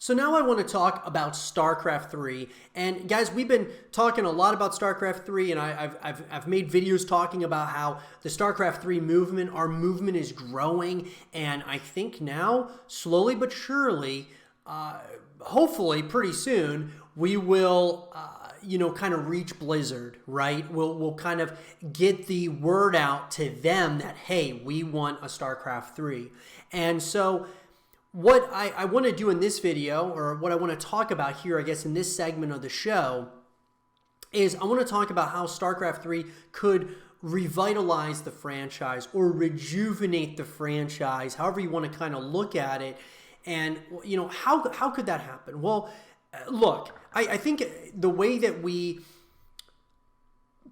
So now I want to talk about StarCraft 3. And guys, we've been talking a lot about StarCraft 3, and I've made videos talking about how the StarCraft 3 movement, our movement is growing. And I think now, slowly but surely, hopefully pretty soon, we will, kind of reach Blizzard, right? We'll kind of get the word out to them that, hey, we want a StarCraft 3. And so what I want to do in this video, or what I want to talk about here, I guess, in this segment of the show, is I want to talk about how StarCraft 3 could revitalize the franchise or rejuvenate the franchise, however you want to kind of look at it. And, how could that happen? Well, look, I think the way that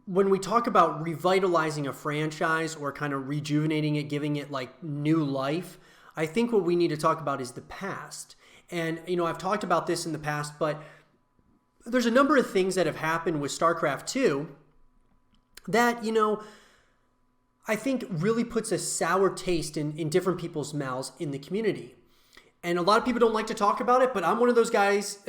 when we talk about revitalizing a franchise or kind of rejuvenating it, giving it like new life, I think what we need to talk about is the past. And, I've talked about this in the past, but there's a number of things that have happened with StarCraft 2 that, I think really puts a sour taste in different people's mouths in the community. And a lot of people don't like to talk about it, but I'm one of those guys,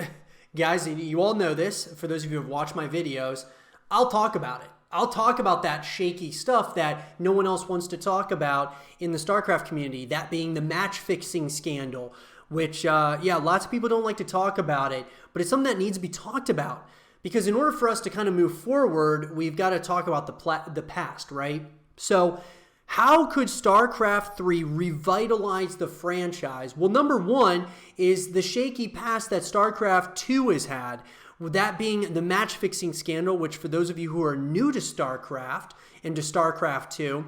and you all know this, for those of you who have watched my videos, I'll talk about it. I'll talk about that shaky stuff that no one else wants to talk about in the StarCraft community, that being the match-fixing scandal, which, lots of people don't like to talk about it, but it's something that needs to be talked about. Because in order for us to kind of move forward, we've got to talk about the past, right? So how could StarCraft 3 revitalize the franchise? Well, number one is the shaky past that StarCraft 2 has had. That being the match-fixing scandal, which for those of you who are new to StarCraft and to StarCraft 2,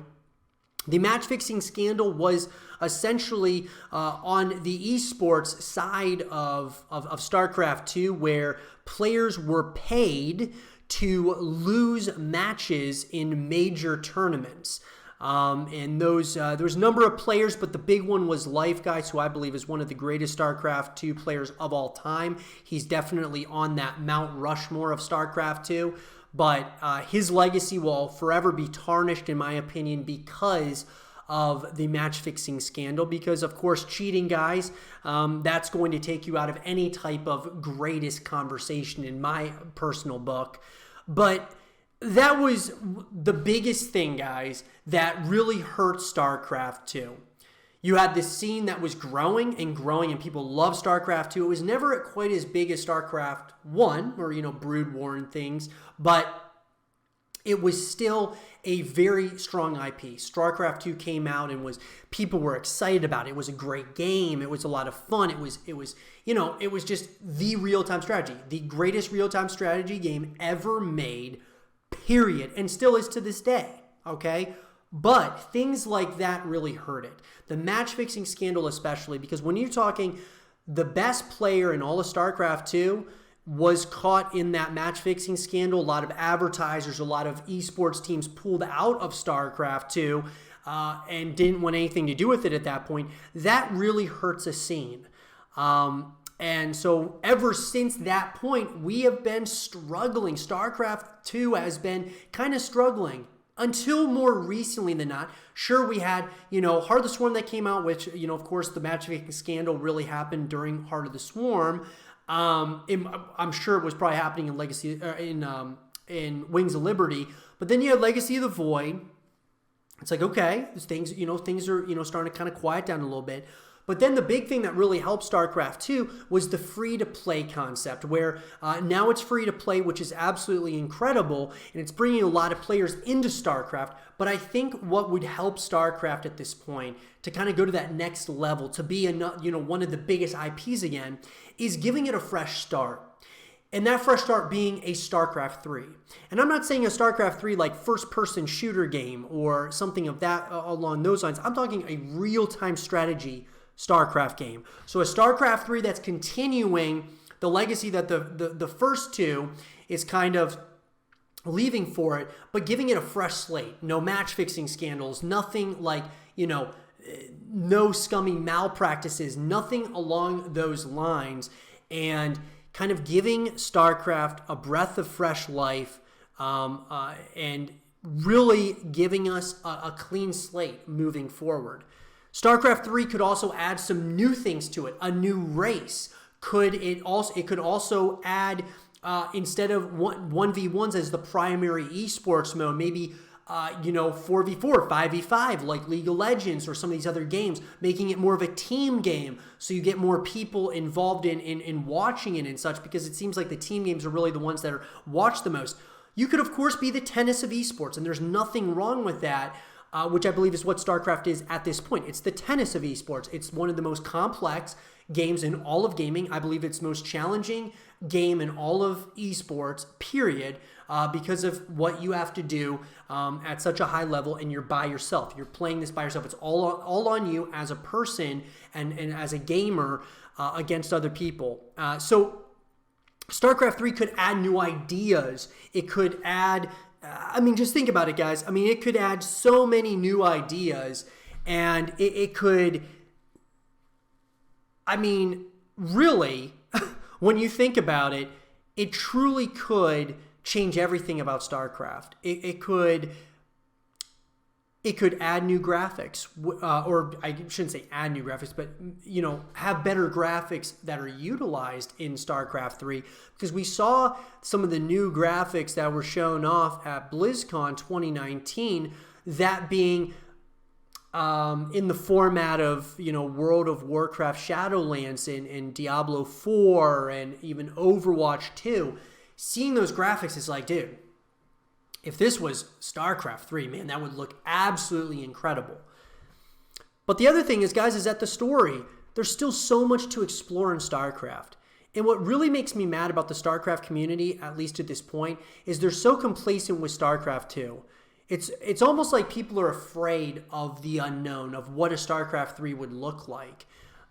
the match-fixing scandal was essentially on the esports side of StarCraft 2, where players were paid to lose matches in major tournaments. And there was a number of players, but the big one was Life Guys, who I believe is one of the greatest StarCraft 2 players of all time. He's definitely on that Mount Rushmore of StarCraft 2, but his legacy will forever be tarnished, in my opinion, because of the match-fixing scandal. Because, of course, cheating, guys, that's going to take you out of any type of greatest conversation in my personal book. But that was the biggest thing, guys, that really hurt StarCraft 2. You had this scene that was growing, and people love StarCraft 2. It was never quite as big as StarCraft 1, or, Brood War and things, but it was still a very strong IP. StarCraft 2 came out and people were excited about it. It was a great game. It was a lot of fun. It was just the real-time strategy, the greatest real-time strategy game ever made, period, and still is to this day, okay? But things like that really hurt it. The match-fixing scandal especially, because when you're talking the best player in all of StarCraft 2 was caught in that match-fixing scandal. A lot of advertisers, a lot of esports teams pulled out of StarCraft 2 and didn't want anything to do with it at that point. That really hurts a scene. And so ever since that point, we have been struggling. StarCraft 2 has been kind of struggling until more recently than not. Sure, we had, Heart of the Swarm that came out, which, of course, the matchmaking scandal really happened during Heart of the Swarm. I'm sure it was probably happening in Legacy, in Wings of Liberty. But then you had Legacy of the Void. It's like, okay, things are, starting to kind of quiet down a little bit. But then the big thing that really helped StarCraft 2 was the free-to-play concept, where now it's free-to-play, which is absolutely incredible, and it's bringing a lot of players into StarCraft. But I think what would help StarCraft at this point to kind of go to that next level, to be one of the biggest IPs again, is giving it a fresh start. And that fresh start being a StarCraft 3. And I'm not saying a StarCraft 3 like first-person shooter game or something of that along those lines. I'm talking a real-time strategy StarCraft game. So a StarCraft 3 that's continuing the legacy that the first two is kind of leaving for it, but giving it a fresh slate. No match-fixing scandals, nothing like, no scummy malpractices, nothing along those lines, and kind of giving StarCraft a breath of fresh life and really giving us a clean slate moving forward. StarCraft 3 could also add some new things to it, a new race, It could also add instead of 1v1s as the primary esports mode, maybe 4v4, 5v5 like League of Legends or some of these other games, making it more of a team game so you get more people involved in watching it and such, because it seems like the team games are really the ones that are watched the most. You could, of course, be the tennis of esports, and there's nothing wrong with that, which I believe is what StarCraft is at this point. It's the tennis of esports. It's one of the most complex games in all of gaming. I believe it's the most challenging game in all of esports, period, because of what you have to do at such a high level, and you're by yourself. You're playing this by yourself. It's all on you as a person and as a gamer against other people. So StarCraft 3 could add new ideas. It could add, just think about it, guys. It could add so many new ideas, and it could, really, when you think about it, it truly could change everything about StarCraft. It could add new graphics, or I shouldn't say add new graphics, but have better graphics that are utilized in StarCraft 3, because we saw some of the new graphics that were shown off at BlizzCon 2019, that being in the format of World of Warcraft Shadowlands and Diablo 4 and even Overwatch 2. Seeing those graphics is like, dude, if this was StarCraft 3, man, that would look absolutely incredible. But the other thing is, guys, is that the story, there's still so much to explore in StarCraft. And what really makes me mad about the StarCraft community, at least at this point, is they're so complacent with StarCraft 2. It's almost like people are afraid of the unknown, of what a StarCraft 3 would look like.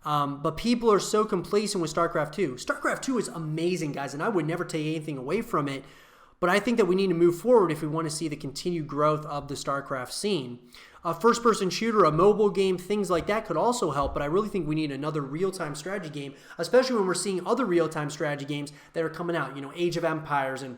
But people are so complacent with StarCraft 2. StarCraft 2 is amazing, guys, and I would never take anything away from it. But I think that we need to move forward if we want to see the continued growth of the StarCraft scene. A first-person shooter, a mobile game, things like that could also help, but I really think we need another real-time strategy game, especially when we're seeing other real-time strategy games that are coming out. Age of Empires and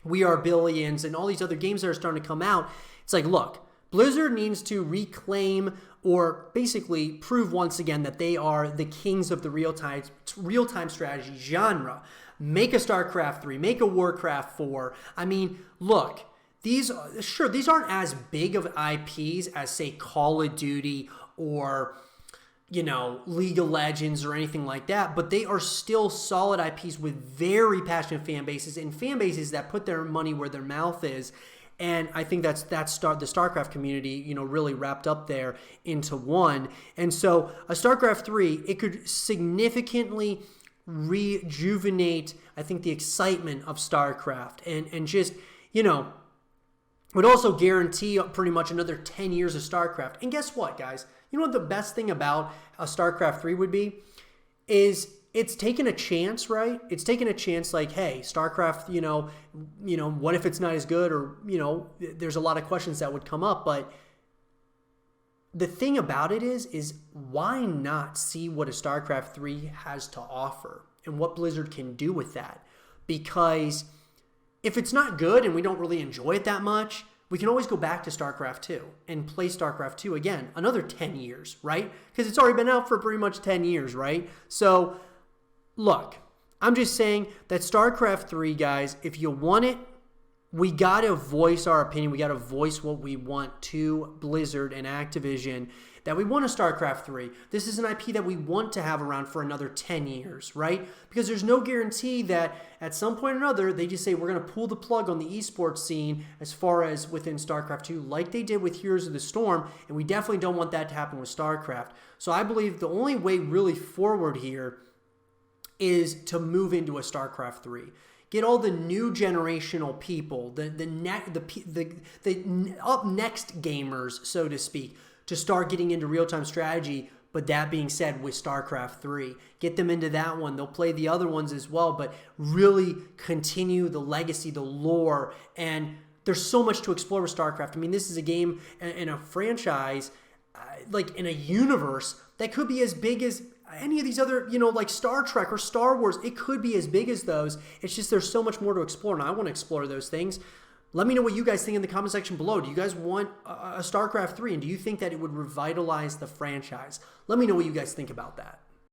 We Are Billions and all these other games that are starting to come out. It's like, look, Blizzard needs to reclaim or basically prove once again that they are the kings of the real-time strategy genre. Make a StarCraft 3, make a Warcraft 4. Look, these aren't as big of IPs as, say, Call of Duty or, League of Legends or anything like that, but they are still solid IPs with very passionate fan bases and fan bases that put their money where their mouth is. And I think that's the StarCraft community, really wrapped up there into one. And so a StarCraft 3, it could significantly rejuvenate, I think, the excitement of StarCraft and just, would also guarantee pretty much another 10 years of StarCraft. And guess what, guys? You know what the best thing about a StarCraft 3 would be? Is it's taken a chance, right? It's taken a chance like, hey, StarCraft, what if it's not as good? Or, there's a lot of questions that would come up. But the thing about it is why not see what a StarCraft 3 has to offer and what Blizzard can do with that? Because if it's not good and we don't really enjoy it that much, we can always go back to StarCraft 2 and play StarCraft 2 again, another 10 years, right? Because it's already been out for pretty much 10 years, right? So, look, I'm just saying that StarCraft 3, guys, if you want it, we got to voice our opinion. We got to voice what we want to Blizzard and Activision, that we want a StarCraft 3. This is an IP that we want to have around for another 10 years, right? Because there's no guarantee that at some point or another, they just say, we're going to pull the plug on the esports scene as far as within StarCraft 2, like they did with Heroes of the Storm, and we definitely don't want that to happen with StarCraft. So I believe the only way really forward here is to move into a StarCraft 3. Get all the new generational people, the up next gamers, so to speak, to start getting into real-time strategy. But that being said, with StarCraft 3, get them into that one. They'll play the other ones as well, but really continue the legacy, the lore, and there's so much to explore with StarCraft. This is a game and a franchise, like in a universe that could be as big as any of these other, like Star Trek or Star Wars. It could be as big as those. It's just there's so much more to explore, and I want to explore those things. Let me know what you guys think in the comment section below. Do you guys want a StarCraft 3, and do you think that it would revitalize the franchise? Let me know what you guys think about that.